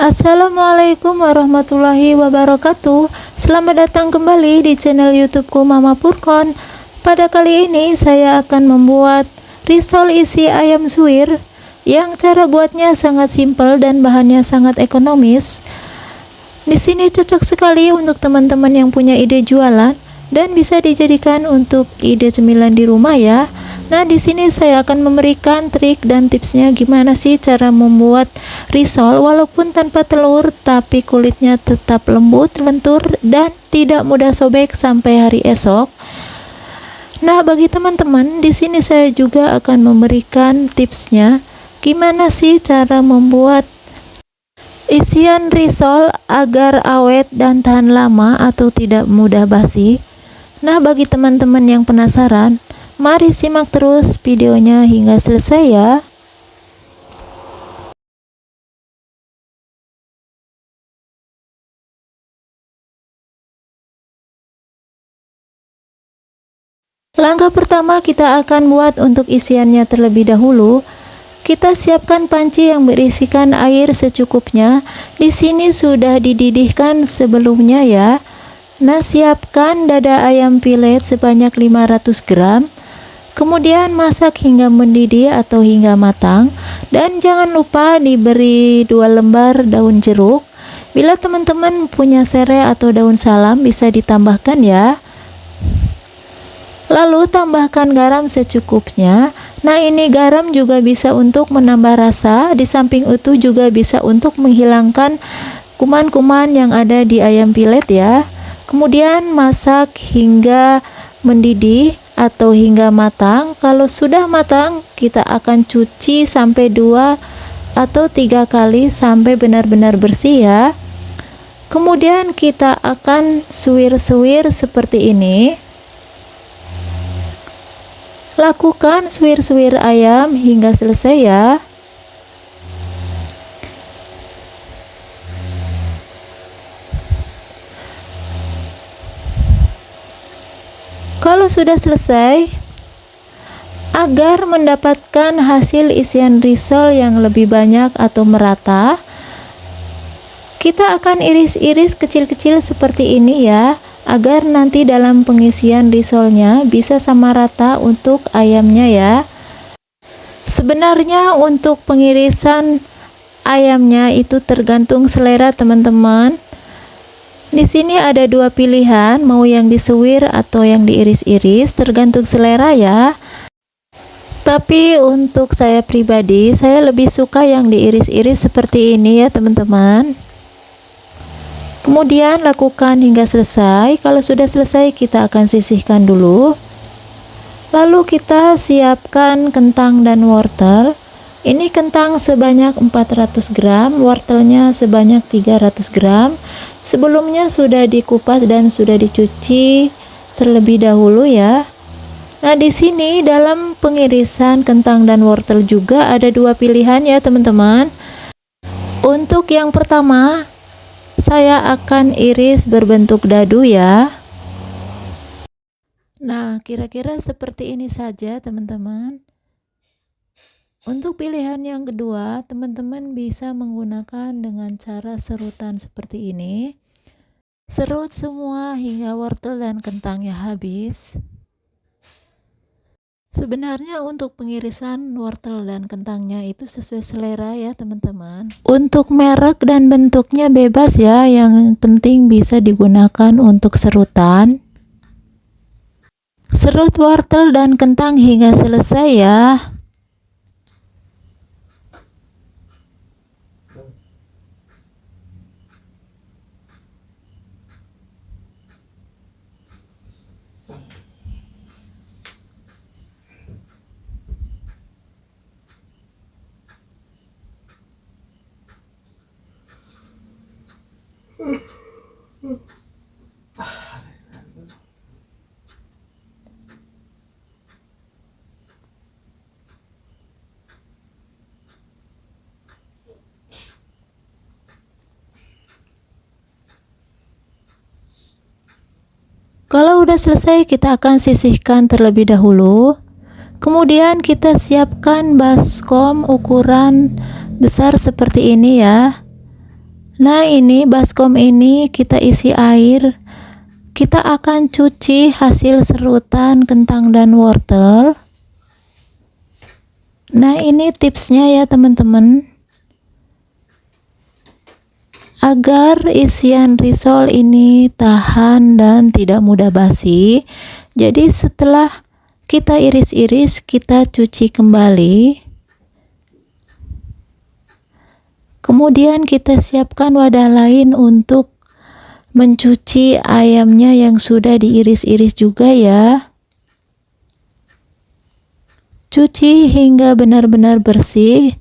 Assalamualaikum warahmatullahi wabarakatuh. Selamat datang kembali di channel YouTubeku Mama Purkon. Pada kali ini saya akan membuat risol isi ayam suwir yang cara buatnya sangat simpel dan bahannya sangat ekonomis. Di sini cocok sekali untuk teman-teman yang punya ide jualan dan bisa dijadikan untuk ide cemilan di rumah ya. Nah, di sini saya akan memberikan trik dan tipsnya gimana sih cara membuat risol walaupun tanpa telur tapi kulitnya tetap lembut, lentur dan tidak mudah sobek sampai hari esok. Nah, bagi teman-teman di sini saya juga akan memberikan tipsnya gimana sih cara membuat isian risol agar awet dan tahan lama atau tidak mudah basi. Nah, bagi teman-teman yang penasaran, mari simak terus videonya hingga selesai ya. Langkah pertama kita akan buat untuk isiannya terlebih dahulu. Kita siapkan panci yang berisikan air secukupnya. Di sini sudah dididihkan sebelumnya ya. Nah, siapkan dada ayam pilet sebanyak 500 gram. Kemudian masak hingga mendidih atau hingga matang. Dan jangan lupa diberi 2 lembar daun jeruk. Bila teman-teman punya serai atau daun salam bisa ditambahkan ya. Lalu tambahkan garam secukupnya. Nah, ini garam juga bisa untuk menambah rasa. Di samping itu juga bisa untuk menghilangkan kuman-kuman yang ada di ayam pilet ya. Kemudian masak hingga mendidih atau hingga matang. Kalau sudah matang, kita akan cuci sampai 2 atau 3 kali sampai benar-benar bersih ya. Kemudian kita akan suwir-suwir seperti ini. Lakukan suwir-suwir ayam hingga selesai ya. Kalau sudah selesai, agar mendapatkan hasil isian risol yang lebih banyak atau merata, kita akan iris-iris kecil-kecil seperti ini ya, agar nanti dalam pengisian risolnya bisa sama rata untuk ayamnya ya. Sebenarnya untuk pengirisan ayamnya itu tergantung selera teman-teman. Di sini ada 2 pilihan, mau yang disuwir atau yang diiris-iris, tergantung selera ya. Tapi untuk saya pribadi, saya lebih suka yang diiris-iris seperti ini ya teman-teman. Kemudian lakukan hingga selesai. Kalau sudah selesai, kita akan sisihkan dulu. Lalu kita siapkan kentang dan wortel. Ini kentang sebanyak 400 gram, wortelnya sebanyak 300 gram. Sebelumnya sudah dikupas dan sudah dicuci terlebih dahulu ya. Nah, di sini dalam pengirisan kentang dan wortel juga ada 2 pilihan ya teman-teman. Untuk yang pertama, saya akan iris berbentuk dadu ya. Nah, kira-kira seperti ini saja teman-teman. Untuk pilihan yang kedua, teman-teman bisa menggunakan dengan cara serutan seperti ini. Serut semua hingga wortel dan kentangnya habis. Sebenarnya untuk pengirisan wortel dan kentangnya itu sesuai selera ya teman-teman. Untuk merek dan bentuknya bebas ya, yang penting bisa digunakan untuk serutan. Serut wortel dan kentang hingga selesai ya. Kalau udah selesai, kita akan sisihkan terlebih dahulu. Kemudian kita siapkan baskom ukuran besar seperti ini ya. Nah, ini baskom ini kita isi air. Kita akan cuci hasil serutan kentang dan wortel. Nah, ini tipsnya ya teman-teman, agar isian risol ini tahan dan tidak mudah basi. Jadi setelah kita iris-iris, kita cuci kembali. Kemudian kita siapkan wadah lain untuk mencuci ayamnya yang sudah diiris-iris juga ya. Cuci hingga benar-benar bersih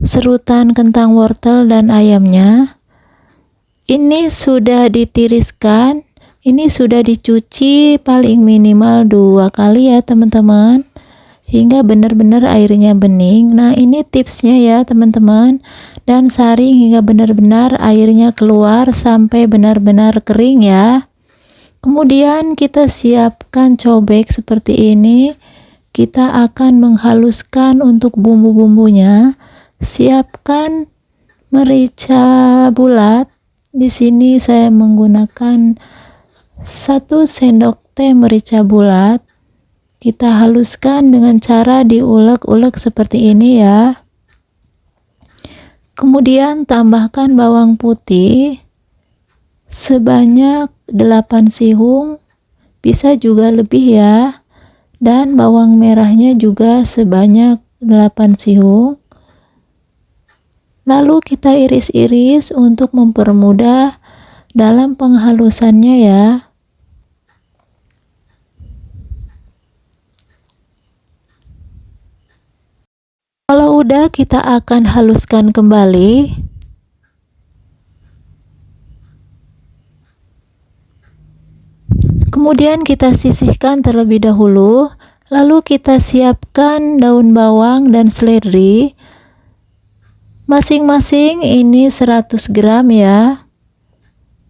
serutan kentang, wortel, dan ayamnya. Ini sudah ditiriskan, ini sudah dicuci paling minimal 2 kali ya teman-teman, hingga benar-benar airnya bening. Nah, ini tipsnya ya teman-teman, dan saring hingga benar-benar airnya keluar sampai benar-benar kering ya. Kemudian kita siapkan cobek seperti ini. Kita akan menghaluskan untuk bumbu-bumbunya. Siapkan merica bulat. Di sini saya menggunakan 1 sendok teh merica bulat. Kita haluskan dengan cara diulek-ulek seperti ini ya. Kemudian tambahkan bawang putih sebanyak 8 sihung, bisa juga lebih ya. Dan bawang merahnya juga sebanyak 8 sihung. Lalu kita iris-iris untuk mempermudah dalam penghalusannya ya. Kalau udah, kita akan haluskan kembali. Kemudian kita sisihkan terlebih dahulu. Lalu kita siapkan daun bawang dan seledri. Masing-masing ini 100 gram ya.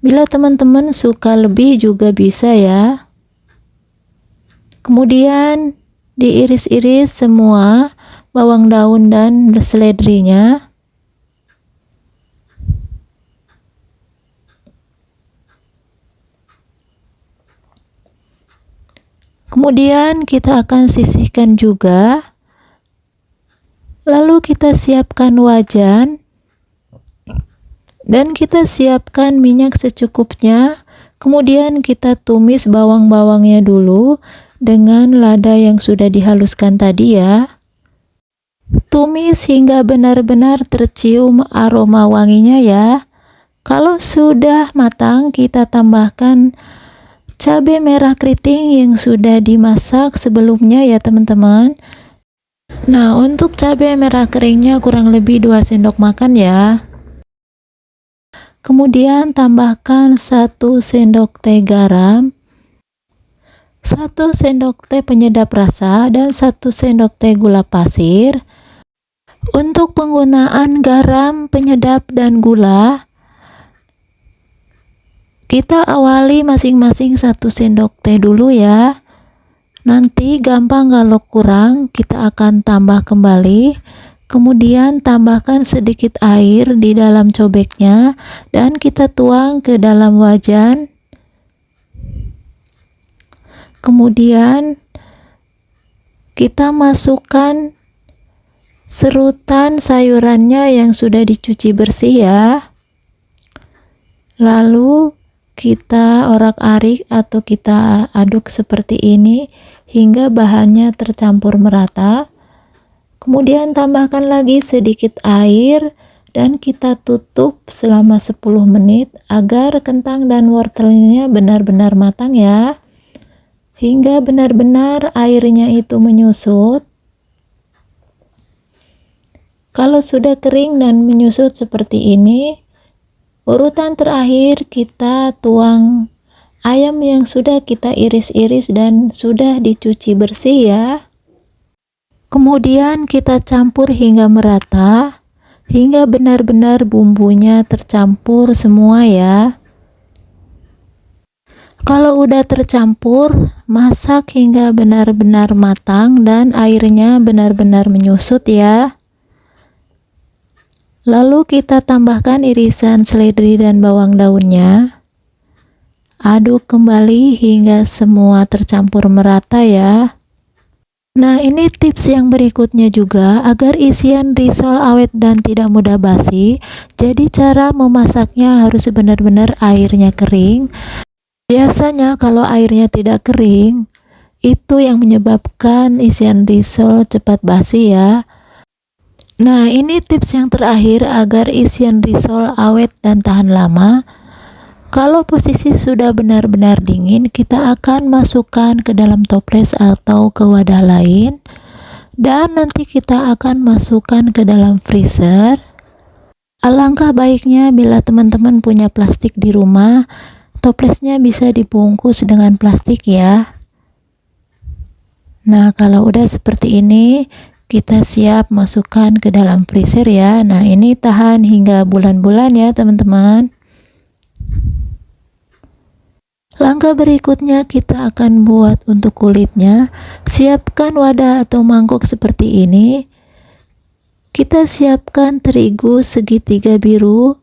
Bila teman-teman suka lebih juga bisa ya. Kemudian diiris-iris semua bawang daun dan seledrinya. Kemudian kita akan sisihkan juga. Lalu kita siapkan wajan dan kita siapkan minyak secukupnya. Kemudian kita tumis bawang-bawangnya dulu dengan lada yang sudah dihaluskan tadi ya. Tumis hingga benar-benar tercium aroma wanginya ya. Kalau sudah matang, kita tambahkan cabai merah keriting yang sudah dimasak sebelumnya ya teman-teman. Nah, untuk cabai merah keringnya kurang lebih 2 sendok makan ya. Kemudian tambahkan 1 sendok teh garam, 1 sendok teh penyedap rasa, dan 1 sendok teh gula pasir. Untuk penggunaan garam, penyedap, dan gula, kita awali masing-masing 1 sendok teh dulu ya. Nanti gampang kalau kurang, kita akan tambah kembali. Kemudian tambahkan sedikit air di dalam cobeknya dan kita tuang ke dalam wajan. Kemudian kita masukkan serutan sayurannya yang sudah dicuci bersih ya. Lalu kita orak-arik atau kita aduk seperti ini hingga bahannya tercampur merata. Kemudian tambahkan lagi sedikit air dan kita tutup selama 10 menit agar kentang dan wortelnya benar-benar matang ya. Hingga benar-benar airnya itu menyusut. Kalau sudah kering dan menyusut seperti ini, urutan terakhir kita tuang ayam yang sudah kita iris-iris dan sudah dicuci bersih ya. Kemudian kita campur hingga merata, hingga benar-benar bumbunya tercampur semua ya. Kalau udah tercampur, masak hingga benar-benar matang dan airnya benar-benar menyusut ya. Lalu kita tambahkan irisan seledri dan bawang daunnya. Aduk kembali hingga semua tercampur merata ya. Nah, ini tips yang berikutnya juga agar isian risol awet dan tidak mudah basi. Jadi cara memasaknya harus benar-benar airnya kering. Biasanya kalau airnya tidak kering, itu yang menyebabkan isian risol cepat basi ya. Nah, ini tips yang terakhir agar isian risol awet dan tahan lama. Kalau posisi sudah benar-benar dingin, kita akan masukkan ke dalam toples atau ke wadah lain, dan nanti kita akan masukkan ke dalam freezer. Alangkah baiknya bila teman-teman punya plastik di rumah, toplesnya bisa dibungkus dengan plastik ya. Nah, kalau udah seperti ini, kita siap masukkan ke dalam freezer ya. Nah, ini tahan hingga bulan-bulan ya teman-teman. Langkah berikutnya kita akan buat untuk kulitnya. Siapkan wadah atau mangkok seperti ini. Kita siapkan terigu segitiga biru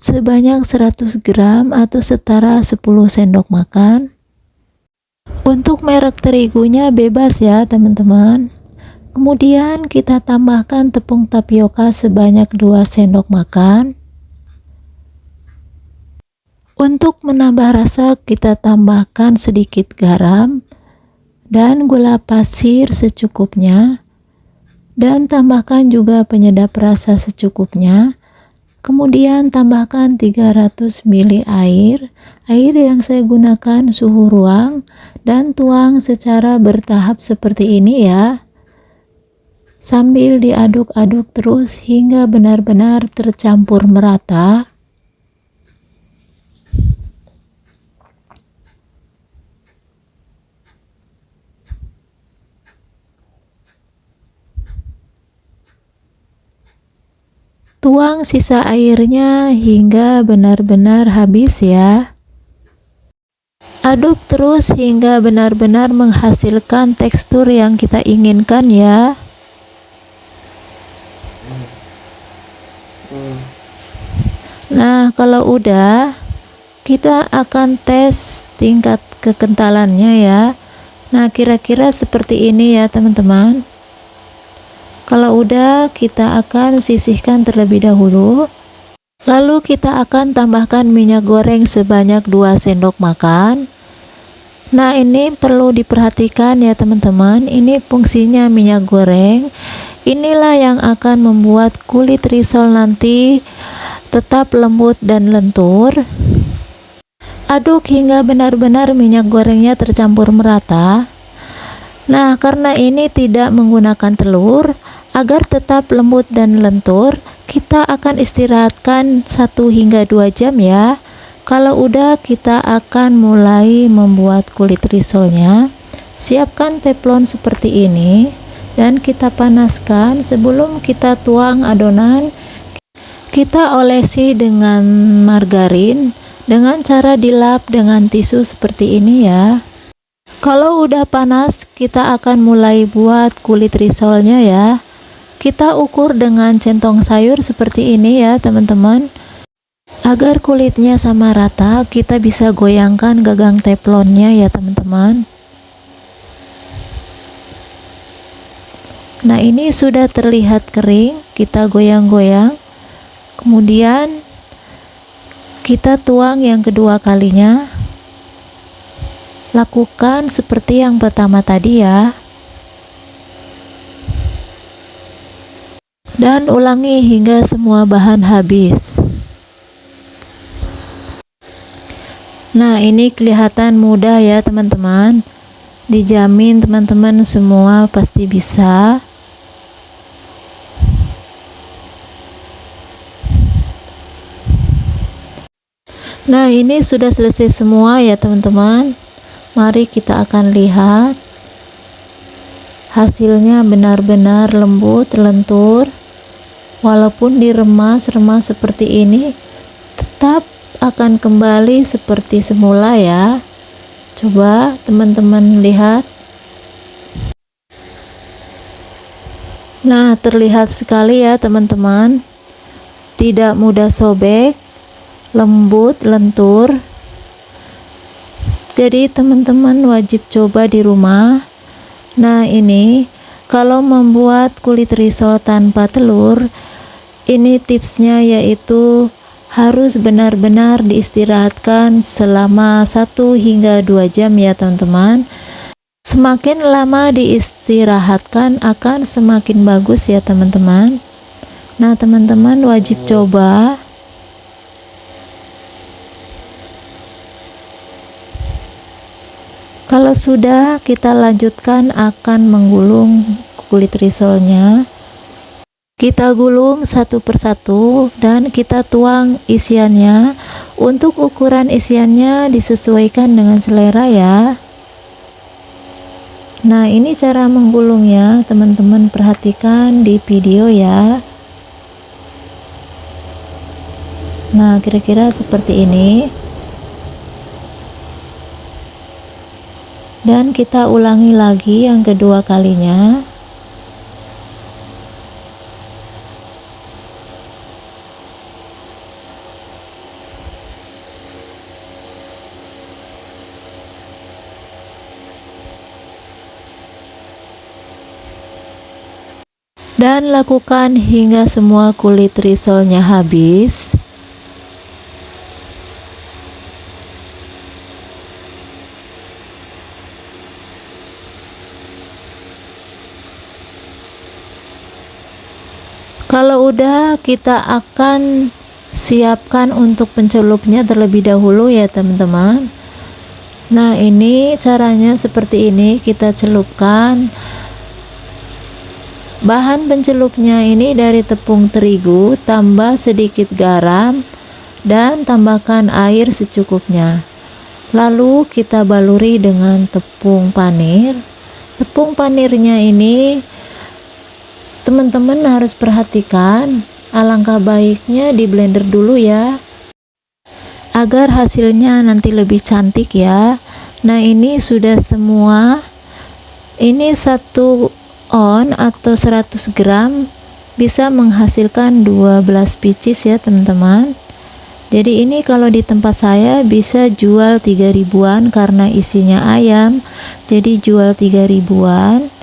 sebanyak 100 gram atau setara 10 sendok makan. Untuk merek terigunya bebas ya teman-teman. Kemudian kita tambahkan tepung tapioka sebanyak 2 sendok makan. Untuk menambah rasa kita tambahkan sedikit garam dan gula pasir secukupnya, dan tambahkan juga penyedap rasa secukupnya. Kemudian tambahkan 300 ml air yang saya gunakan suhu ruang, dan tuang secara bertahap seperti ini ya, sambil diaduk-aduk terus hingga benar-benar tercampur merata. Tuang sisa airnya hingga benar-benar habis ya. Aduk terus hingga benar-benar menghasilkan tekstur yang kita inginkan ya. Nah, kalau udah, kita akan tes tingkat kekentalannya ya. Nah, kira-kira seperti ini ya teman-teman. Kalau udah, kita akan sisihkan terlebih dahulu. Lalu kita akan tambahkan minyak goreng sebanyak 2 sendok makan. Nah, ini perlu diperhatikan ya teman-teman. Ini fungsinya minyak goreng. Inilah yang akan membuat kulit risol nanti tetap lembut dan lentur. Aduk hingga benar-benar minyak gorengnya tercampur merata. Nah, karena ini tidak menggunakan telur, agar tetap lembut dan lentur, kita akan istirahatkan 1 hingga 2 jam ya. Kalau udah, kita akan mulai membuat kulit risolnya. Siapkan teflon seperti ini dan kita panaskan. Sebelum kita tuang adonan, kita olesi dengan margarin dengan cara dilap dengan tisu seperti ini ya. Kalau udah panas, kita akan mulai buat kulit risolnya ya. Kita ukur dengan centong sayur seperti ini ya teman-teman. Agar kulitnya sama rata, kita bisa goyangkan gagang teflonnya ya teman-teman. Nah, ini sudah terlihat kering, kita goyang-goyang. Kemudian kita tuang yang kedua kalinya. Lakukan seperti yang pertama tadi ya. Dan ulangi hingga semua bahan habis. Nah, ini kelihatan mudah ya teman-teman. Dijamin teman-teman semua pasti bisa. Nah, ini sudah selesai semua ya teman-teman. Mari kita akan lihat. Hasilnya benar-benar lembut, lentur. Walaupun diremas-remas seperti ini, tetap akan kembali seperti semula ya. Coba teman-teman lihat. Nah, terlihat sekali ya teman-teman. tidak mudah sobek, lembut, lentur. Jadi teman-teman wajib coba di rumah. Nah, ini kalau membuat kulit risol tanpa telur, ini tipsnya yaitu harus benar-benar diistirahatkan selama 1 hingga 2 jam ya teman-teman. Semakin lama diistirahatkan akan semakin bagus ya teman-teman. Nah, teman-teman wajib coba. Kalau sudah, kita lanjutkan akan menggulung kulit risolnya. Kita gulung satu persatu dan kita tuang isiannya. Untuk ukuran isiannya disesuaikan dengan selera ya. Nah, ini cara menggulungnya, teman-teman perhatikan di video ya. Nah, kira-kira seperti ini. Dan kita ulangi lagi yang kedua kalinya. Dan lakukan hingga semua kulit risolnya habis. Kalau udah, kita akan siapkan untuk pencelupnya terlebih dahulu ya teman-teman. Nah, ini caranya seperti ini, kita celupkan. Bahan pencelupnya ini dari tepung terigu, tambah sedikit garam dan tambahkan air secukupnya. Lalu kita baluri dengan tepung panir. Tepung panirnya ini teman-teman harus perhatikan, alangkah baiknya di blender dulu ya, agar hasilnya nanti lebih cantik ya. Nah, ini sudah semua. Ini 1 on atau 100 gram bisa menghasilkan 12 pieces ya teman-teman. Jadi ini kalau di tempat saya bisa jual 3 ribuan karena isinya ayam, jadi jual 3 ribuan.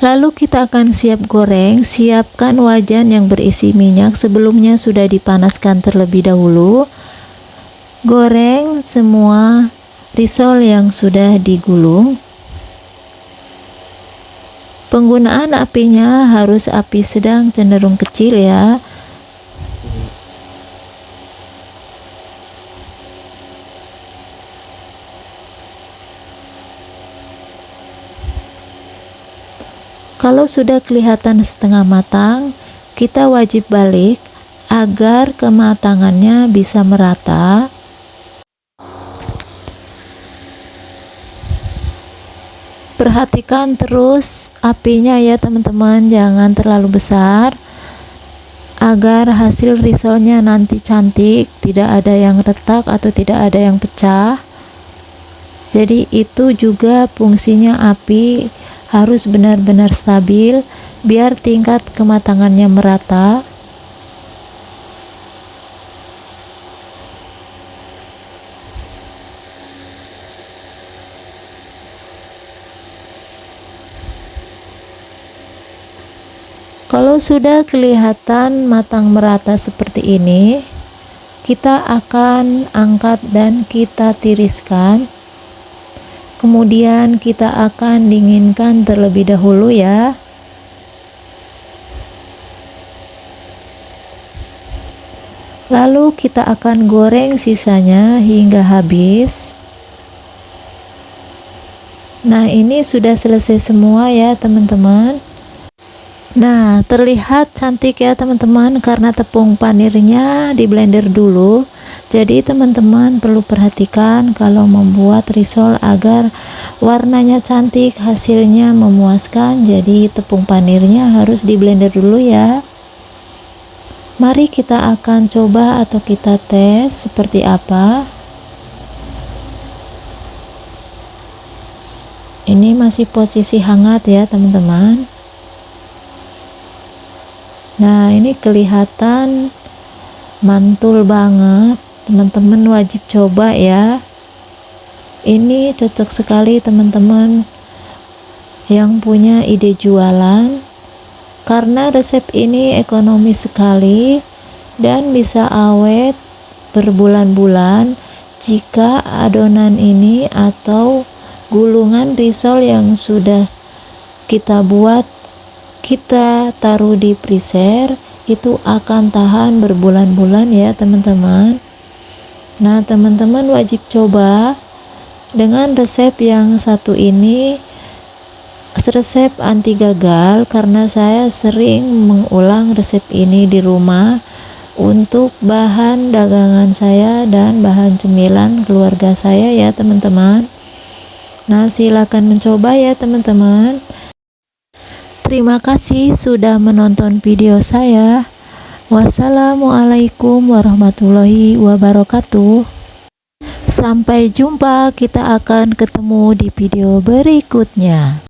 Lalu kita akan siap goreng. Siapkan wajan yang berisi minyak, sebelumnya sudah dipanaskan terlebih dahulu. Goreng semua risol yang sudah digulung. Penggunaan apinya harus api sedang cenderung kecil ya. Kalau sudah kelihatan setengah matang, kita wajib balik agar kematangannya bisa merata. Perhatikan terus apinya ya teman-teman, jangan terlalu besar agar hasil risolnya nanti cantik, tidak ada yang retak atau tidak ada yang pecah. Jadi itu juga fungsinya api harus benar-benar stabil biar tingkat kematangannya merata. Kalau sudah kelihatan matang merata seperti ini, kita akan angkat dan kita tiriskan. Kemudian kita akan dinginkan terlebih dahulu ya. Lalu kita akan goreng sisanya hingga habis. Nah, ini sudah selesai semua ya teman-teman. Nah, terlihat cantik ya teman-teman karena tepung panirnya di blender dulu. Jadi teman-teman perlu perhatikan kalau membuat risol agar warnanya cantik, hasilnya memuaskan. Jadi tepung panirnya harus di blender dulu ya. Mari kita akan coba atau kita tes seperti apa. Ini masih posisi hangat ya teman-teman. Nah, ini kelihatan mantul banget. Teman-teman wajib coba ya. Ini cocok sekali teman-teman yang punya ide jualan, karena resep ini ekonomis sekali dan bisa awet berbulan-bulan jika adonan ini atau gulungan risol yang sudah kita buat kita taruh di freezer, itu akan tahan berbulan-bulan ya teman-teman. Nah, teman-teman wajib coba dengan resep yang satu ini, resep anti gagal, karena saya sering mengulang resep ini di rumah untuk bahan dagangan saya dan bahan cemilan keluarga saya ya teman-teman. Nah, silakan mencoba ya teman-teman. Terima kasih sudah menonton video saya. Wassalamualaikum warahmatullahi wabarakatuh. Sampai jumpa, kita akan ketemu di video berikutnya.